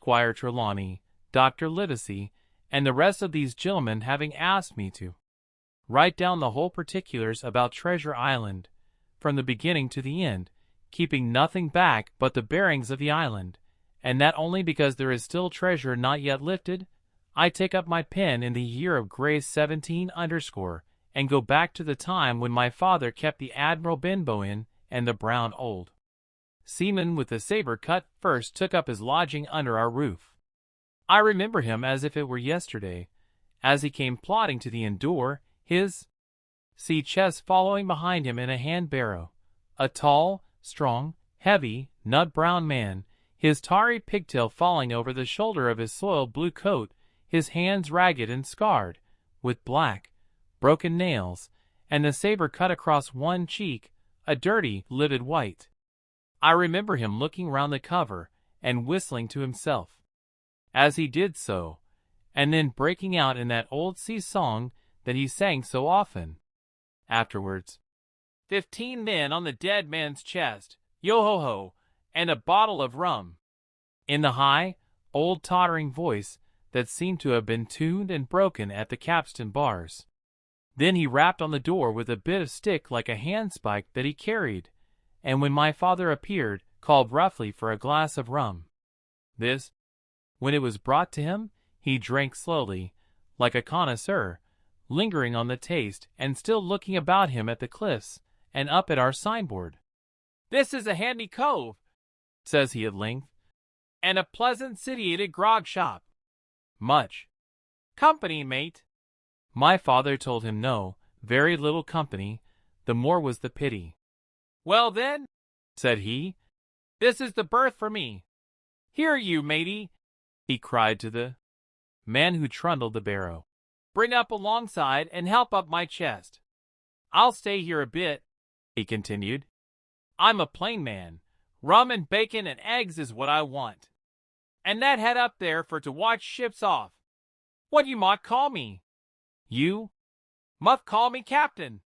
Squire Trelawney, Dr. Livesey, and the rest of these gentlemen having asked me to write down the whole particulars about Treasure Island, from the beginning to the end, keeping nothing back but the bearings of the island, and that only because there is still treasure not yet lifted, I take up my pen in the year of grace 17 underscore, and go back to the time when my father kept the Admiral Benbow in, and the brown old seaman with the saber cut first took up his lodging under our roof. I remember him as if it were yesterday, as he came plodding to the inn door, his sea chest following behind him in a hand barrow, a tall, strong, heavy, nut-brown man, his tarry pigtail falling over the shoulder of his soiled blue coat, his hands ragged and scarred, with black, broken nails, and the saber cut across one cheek, a dirty, livid white. I remember him looking round the cover and whistling to himself as he did so, and then breaking out in that old sea song that he sang so often afterwards. 15 men on the dead man's chest, yo-ho-ho, and a bottle of rum, in the high, old tottering voice that seemed to have been tuned and broken at the capstan bars. Then he rapped on the door with a bit of stick like a handspike that he carried, and when my father appeared, called roughly for a glass of rum. This, when it was brought to him, he drank slowly, like a connoisseur, lingering on the taste and still looking about him at the cliffs and up at our signboard. "This is a handy cove," says he at length, "and a pleasant situated grog shop. Much company, mate." My father told him no, very little company, the more was the pity. "Well then," said he, "this is the berth for me. Here you, matey," he cried to the man who trundled the barrow. "Bring up alongside and help up my chest. I'll stay here a bit," he continued. "I'm a plain man. Rum and bacon and eggs is what I want. And that head up there for to watch ships off. What you mought call me?" "You must call me captain,"